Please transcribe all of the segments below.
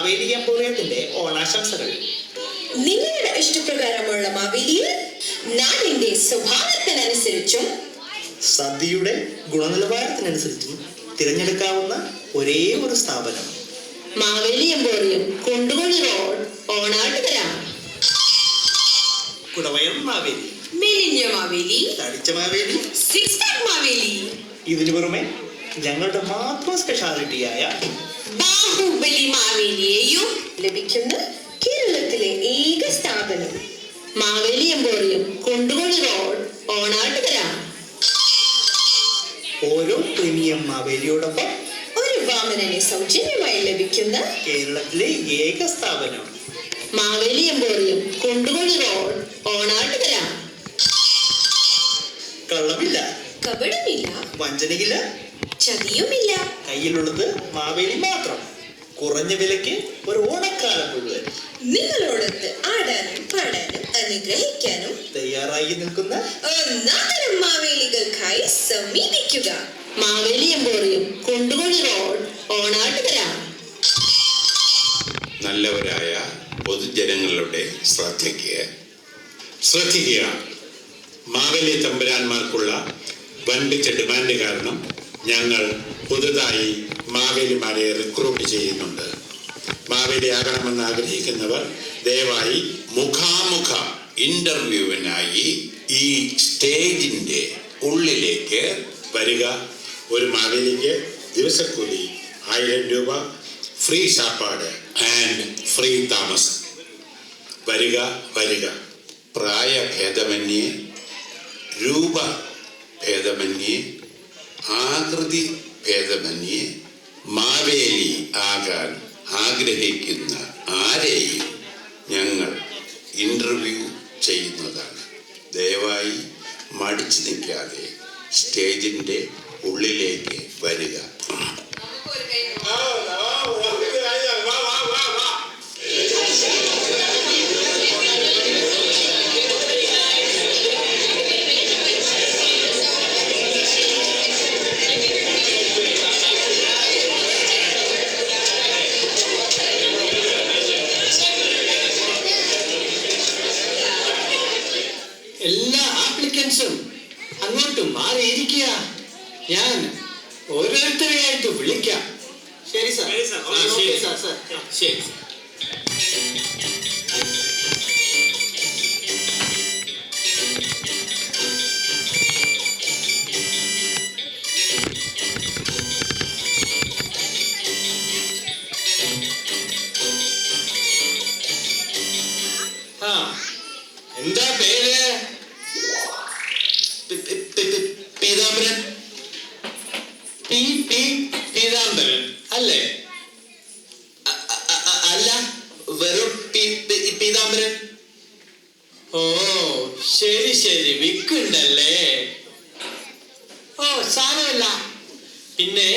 മാവേലി എംപോറിയത്തിന്റെ ഓണാശംസകൾ. നിങ്ങളുടെ ഇഷ്ടപ്രകാരമുള്ള മാവേലിയിൽ നാടിന്റെ സ്വഭാവത്തിനനുസരിച്ചും സദ്യയുടെ ഗുണനിലവാരത്തിനനുസരിച്ചും തിരഞ്ഞെടുക്കാവുന്ന ഒരേ ഒരു സ്ഥാപനം മാവേലി എംപോറിയം, കുണ്ടുകുഴി റോഡ്, ഓണാട്ടുകര. കുടവയം മാവേലി, മെലിഞ്ഞ മാവേലി, തടിച്ച മാവേലി, സിക്സ് പാക്ക് മാവേലി. ഇതിനു പുറമെ ഞങ്ങളുടെ മാത്രം സ്പെഷ്യാലിറ്റിയായ ബാഹുബലി മാവേലിയെയും ലഭിക്കുന്ന കേരളത്തിലെ ഏക സ്ഥാപനം മാവേലി എംപോറിയം, കുണ്ടുകുഴി റോഡ്, ഓണാട്ടുകര. ഓരോ പ്രീമിയം മാവേലിയോടൊപ്പം ഒരു വാമനനെ സൗജന്യമായി ലഭിക്കുന്ന കേരളത്തിലെ ഏക സ്ഥാപനം മാവേലി എംപോറിയം, കുണ്ടുകുഴി റോഡ്, ഓണാട്ടുകര. കള്ളമില്ല, കപടമില്ല, വഞ്ചനയില്ല, ചതിയുമില്ല. കയ്യിലുള്ളത് മാവേലി മാത്രം. കുറഞ്ഞ വിലയ്ക്ക് ഒരു ഓണക്കാലം മുഴുവൻ നിങ്ങളോടൊത്ത് ആടാനും പാടാനും അനുഗ്രഹിക്കാനും തയ്യാറായി നിൽക്കുന്ന ഒന്നാതരം മാവേലികൾക്കായി സമീപിക്കുക. Maveli emporium, Kundukuzhi road, Onattukara. നല്ലവരായ പൊതുജനങ്ങളുടെ ശ്രദ്ധിക്കുക. മാവേലി തമ്പുരാന്മാർക്കുള്ള വൻപിച്ച ഡിമാൻഡ് കാരണം ഞങ്ങൾ പുതുതായി മാവേലിമാരെ റിക്രൂട്ട് ചെയ്യുന്നുണ്ട്. മാവേലി ആകണമെന്ന് ആഗ്രഹിക്കുന്നവർ ദയവായി മുഖാമുഖ ഇന്റർവ്യൂവിനായി ഈ സ്റ്റേജിന്റെ ഉള്ളിലേക്ക് വരിക. ഒരു മാവേലിക്ക് ദിവസക്കൂലി 1000 രൂപ, ഫ്രീ സാപ്പാട് ആൻഡ് ഫ്രീ താമസം. വരിക. പ്രായഭേദമന്യേ, രൂപഭേദമന്യേ, ആകൃതി ഭേദമന്യേ മാവേലി ആകാൻ ആഗ്രഹിക്കുന്ന ആരെയും ഞങ്ങൾ ഇന്റർവ്യൂ ചെയ്യുന്നതാണ്. ദയവായി മടിച്ചു നിൽക്കാതെ സ്റ്റേജിന്റെ ഉള്ളിലേക്ക് വരിക. എല്ലാ ആപ്ലിക്കൻസും അങ്ങോട്ട് മാറിയിരിക്കുക. ഞാൻ ഓരോരുത്തരെയായിട്ട് വിളിക്കാം. ശരി സാർ. ശരി സാർ. ശരി. എന്താ പേര്? പീതാംബരൻ. പീതാംബരൻ അല്ലേ? അല്ല, വെറും പീതാംബരൻ. ഓ ശരി, വിക്കുണ്ടല്ലേ? ഓ സാരമില്ല. പിന്നെ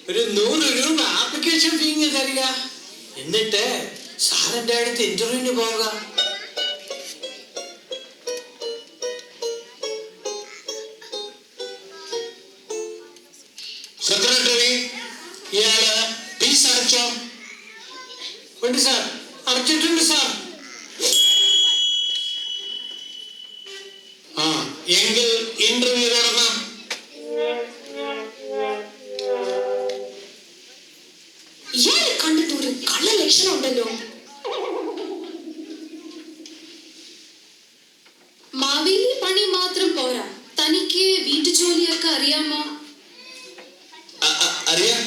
ഒരു 100 രൂപ ആപ്ലിക്കേഷൻ ഫീ തരിക. എന്നിട്ട് സാറിന്റെ അടുത്ത് ഇന്റർവ്യൂവിന് പോവുക. സെക്രട്ടറി, ഇയാള് ഫീസ് അടച്ചോ? ഉണ്ട് സാർ, അടച്ചിട്ടുണ്ട് സാർ. എങ്കിൽ ഇന്റർവ്യൂ തുടങ്ങാം. ഇയാളെ കണ്ടിട്ട് ഒരു കള്ള ലക്ഷണം ഉണ്ടല്ലോ. മാവേലി പണി മാത്രം പോരാ, തനിക്ക് വീട്ടുജോലിയൊക്കെ അറിയാമോ? അറിയാം.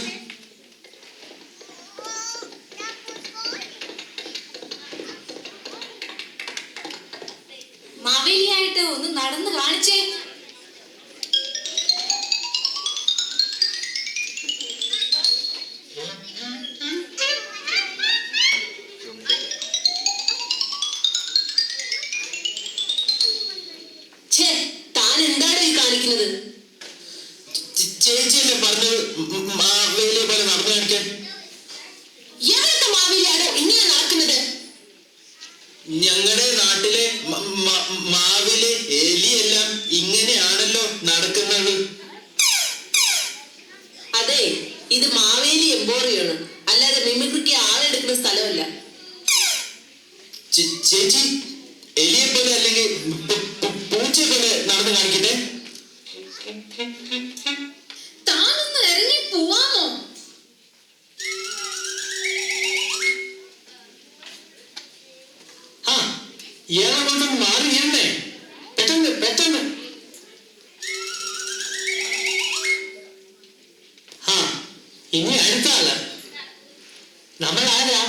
മാവേലിയായിട്ട് ഒന്ന് നടന്ന് കാണിച്ചേ. താൻ എന്താണ് ഈ കാണിക്കുന്നത്? ചേച്ചി എന്നെ പറഞ്ഞത് മാവേലിയെ പോലെ നടന്നു കാണിക്കാൻ. ഇയാളത്തെ മാവേലിയാണോ ഇങ്ങനെ നടക്കുന്നത്? ഞങ്ങളുടെ നാട്ടിലെ മാവിലെ എലിയെല്ലാം ഇങ്ങനെയാണല്ലോ നടക്കുന്നത്. അതെ, ഇത് മാവേലി എംപോറിയാണ്, അല്ലാതെ മിമിക്രിക്ക് ആളെടുക്കാൻ ചേച്ചി എലിയെ പോലെ അല്ലെങ്കിൽ പൂച്ചയെ പോലെ നടന്ന് കാണിക്കട്ടെ. താനൊന്ന് ഇറങ്ങി പോവാമോ? ആ ഇയാളെ കൊണ്ട് മാറിയണ്ടേ, പെട്ടെന്ന് പെട്ടെന്ന്. ആ ഇനി അടുത്ത ആള്. നമ്മൾ ആരാ?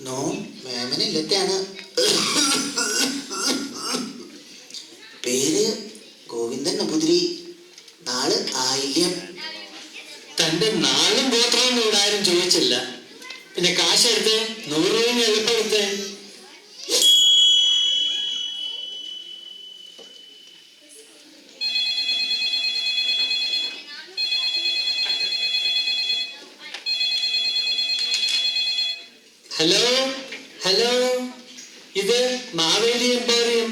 നോ മാമനില്ലത്തെയാണ്. പേര് ഗോവിന്ദൻ നമ്പൂതിരി, നാള് ആയില്യം. തന്റെ നാളും ഗോത്രവും ഇവിടെ ആരും ചോദിച്ചില്ല. പിന്നെ കാശെടുത്ത് 100 രൂപ എളുപ്പമെടുത്ത്. ഹലോ ഹലോ, ഇത് Maveli emporium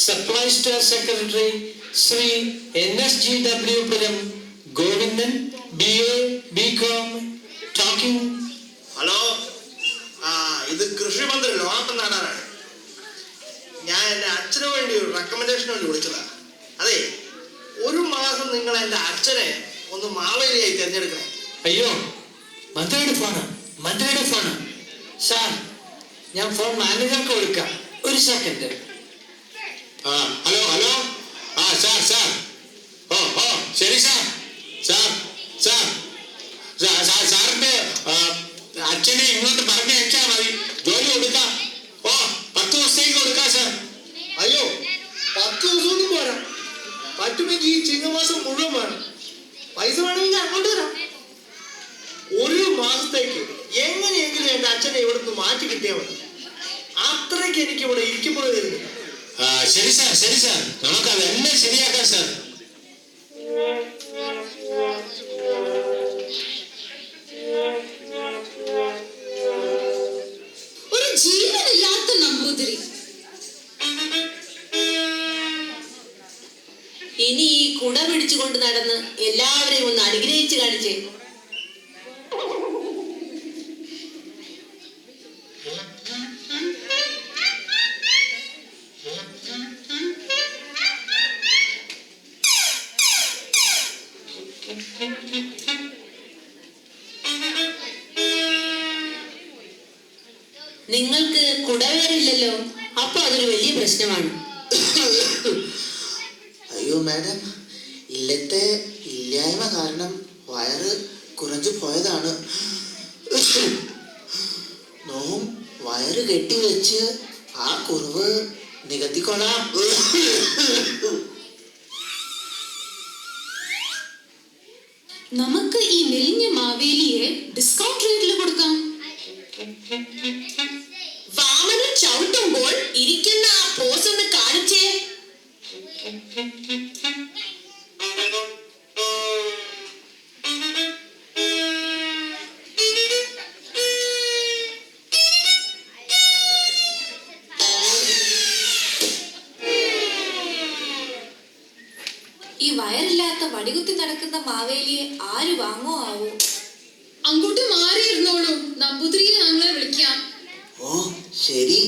supply store secretary Shri NSGW Puram Govindan BA BCom talking. Hello, ഇത് കൃഷിമന്ത്രി ലോകത്ത് നാടാനാണ്. ഞാൻ എൻ്റെ അച്ഛന് വേണ്ടി ഒരു റെക്കമെൻഡേഷന് വേണ്ടി വിളിച്ചതാ. അതെ, 1 മാസം നിങ്ങൾ എൻ്റെ അച്ഛനെ ഒന്ന് മാവേലിയായി തിരഞ്ഞെടുക്കണം. അയ്യോ, മന്ത്രിയുടെ ഫോണ്. സാർ, ഞാൻ ഫോൺ മാനേജർക്ക് കൊടുക്കാം. ഒരു സെക്കൻഡ്. Hello hello. സാർ. ഓ ശരി സാർ. സാറിന്റെ അച്ഛനെ ഇങ്ങോട്ട് പറഞ്ഞയച്ചാ മതി. ജോലി കൊടുക്കാം. 10 ദിവസത്തേക്ക് കൊടുക്കാം സാർ. അയ്യോ, 10 ദിവസമൊന്നും പോരാ. പറ്റുമെങ്കിൽ ഈ ചിങ്ങമാസം മുഴുവൻ വേണം. പൈസ വേണമെങ്കിൽ അങ്ങോട്ട് തരാം. 1 മാസത്തേക്ക് എങ്ങനെയെങ്കിലും എൻ്റെ അച്ഛനെ ഇവിടുന്ന് മാറ്റി കിട്ടിയാൽ മതി. അത്രയ്ക്ക് എനിക്ക് ഇവിടെ ഇരിക്കുമ്പോൾ തരുന്നു. ശരി സാർ, നമുക്ക് അതെല്ലാം ശരിയാക്കാം സാർ. ഒരു ജീവനില്ലാത്ത നമ്പൂതിരി. ഇനി ഈ കുട പിടിച്ചുകൊണ്ട് നടന്ന് എല്ലാവരെയും ഒന്ന് അനുഗ്രഹിച്ച് കാണിച്ചേ. നിങ്ങൾക്ക് കുടവേറില്ലല്ലോ, അപ്പൊ അതൊരു വലിയ പ്രശ്നമാണ്. അയ്യോ മാഡം, ഇല്ലത്തെ ഇല്ലായ്മ കാരണം വയറ് കുറഞ്ഞു പോയതാണ്. നോം വയറ് കെട്ടിവെച്ച് ആ കുറവ് നികത്തിക്കൊള്ളാം. നമുക്ക് ഈ മെലിഞ്ഞ മാവേലിയെ ഡിസ്കൗണ്ട് റേറ്റിൽ കൊടുക്കാം. വാമനൻ ചവിട്ടുമ്പോൾ ഇരിക്കുന്ന ആ പോസ് ഒന്ന് കാണിച്ചേ. ഈ വയറില്ലാത്ത വടികുത്തി നടക്കുന്ന മാവേലിയെ ആര് വാങ്ങോ ആവോ? അങ്ങോട്ട് മാറിയിരുന്നോളൂ, നമ്പൂതിരിയെ ഞങ്ങളെ വിളിക്കാം. ഓ ശരി.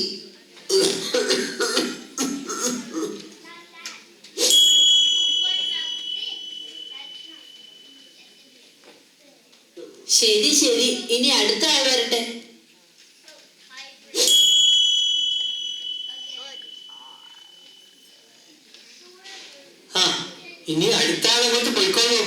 ശരി, ഇനി അടുത്ത ആൾ വരട്ടെ. ഇനി അടുത്ത ആളങ്ങോട്ട് പോയിക്കോളൂ.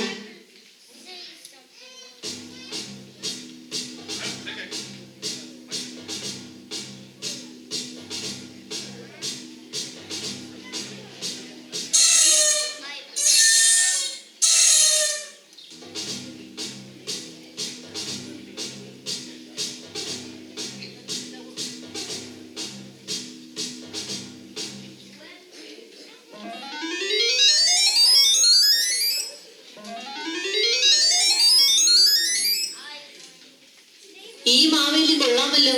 ഈ മാവേലി കൊള്ളാമല്ലോ.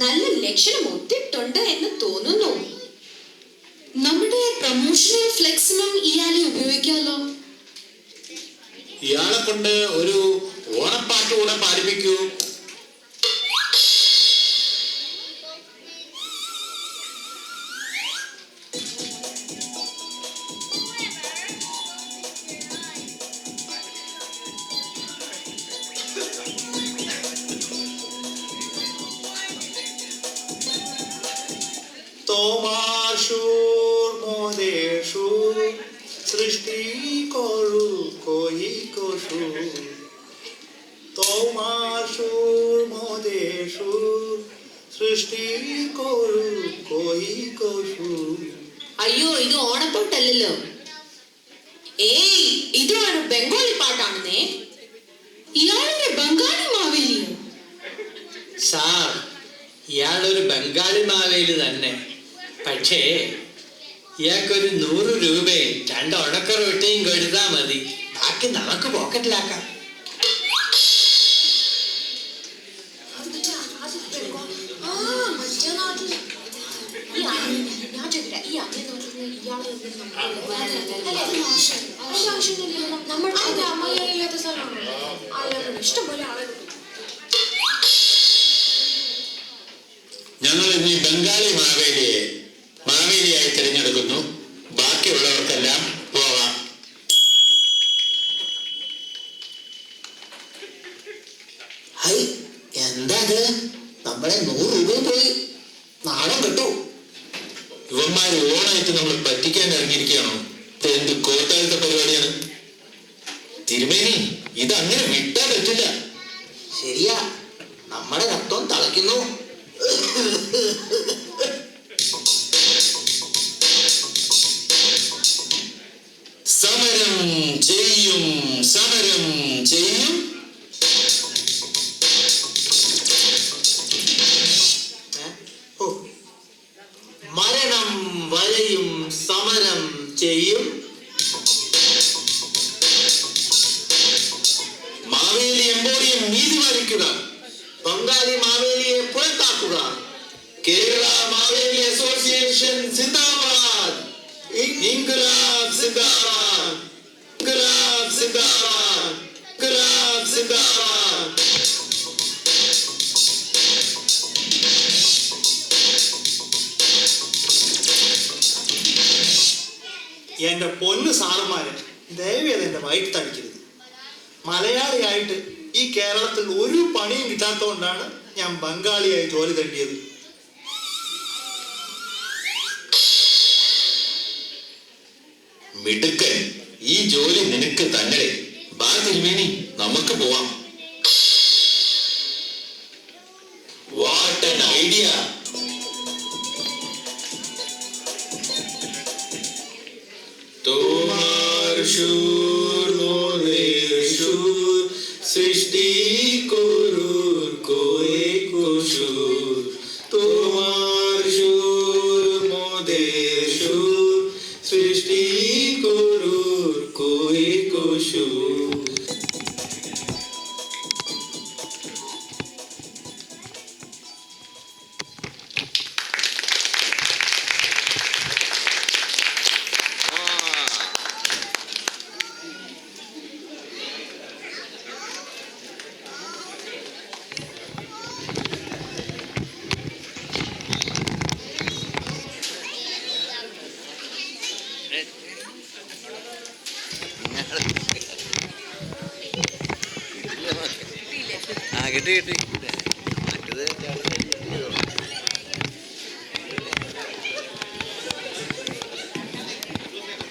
നല്ല ലക്ഷണം ഒത്തിട്ടുണ്ട് എന്ന് തോന്നുന്നു. നമ്മുടെ പ്രൊമോഷണൽ ഫ്ലെക്സിനും ഇയാളെ ഉപയോഗിക്കാമല്ലോ. ഇയാളെ കൊണ്ട് ഒരു ഓണപ്പാട്ട് കൂടെ പാടിപ്പിക്കൂ. তোমাশুর মোদেশুর সৃষ্টি করু কই কসু তোমাশুর মোদেশুর സൃഷ്ടി കൊരു കോയി കോഷു. അയ്യോ ഇത് ഓണപ്പാട്ടല്ലല്ലോ. ഏയ് ഇത് ഒരു ബംഗാളി പാട്ടാണെന്നേ. ഇയാളൊരു ബംഗാളി മാവേലിയോ? സാർ ഇയാളൊരു ബംഗാളി മാവേലി തന്നെ. പക്ഷേ ഇയാൾക്കൊരു 100 രൂപയും 2 ഉണക്ക റൊട്ടിയും കൊടുത്താ മതി. ബാക്കി നമുക്ക് പോക്കറ്റിലാക്കാം. ഞങ്ങൾ ഇനി ബംഗാളി മാവേലിയായി തിരഞ്ഞെടുക്കുന്നു. ബാക്കിയുള്ളവർക്കെല്ലാം പോവാം. ഹൈ, എന്താ ഇത്? നമ്മളെ 100 രൂപ പോയി. നാണം കെട്ടു. ഇവന്മാര് ഓണായിട്ട് നമ്മൾ പറ്റിക്കാൻ ഇറങ്ങിയിരിക്കുകയാണോ? ഇത് എന്ത് കോട്ടാലത്തെ പരിപാടിയാണ്? തിരുമേനി, ഇത് അങ്ങനെ വിട്ടാ പറ്റില്ല. ശരിയാ, നമ്മുടെ രക്തം തിളയ്ക്കുന്നു. സമരം ചെയ്യും, സമരം ചെയ്യും. ഓ, മരണം വരെയും സമരം ചെയ്യും. മാവേലി എമ്പോറിയം നീതി പാലിക്കുക. ബംഗാളി മാവേലിയെ പുറത്താക്കുക. കേരള മാവേലി അസോസിയേഷൻ സിന്ദാബാദ്. ഇൻക്ലാബ് സിന്ദാബാദ്, ഇൻക്ലാബ് സിന്ദാബാദ്, ഇൻക്ലാബ് സിന്ദാബാദ്. എന്റെ പൊന്നു സാറുമാരെ, ദയവേത് എന്റെ വയറ്റ് തടിക്കരുത്. മലയാളിയായിട്ട് ഈ കേരളത്തിൽ ഒരു പണിയും കിട്ടാത്തതുകൊണ്ടാണ് ഞാൻ ബംഗാളിയായി ജോലി തേടിയത്. മിടുക്കൻ, ഈ ജോലി നിനക്ക് തന്നെ. ബാ തിരുമേനി, നമുക്ക് പോവാം. What an idea. তোমার সুর মোদের সুর সৃষ্টি করুর কোয়ে কুসুর. তোমার সুর মোদের সুর সৃষ্টি করুর কোয়ে কুসুর. കിട്ടി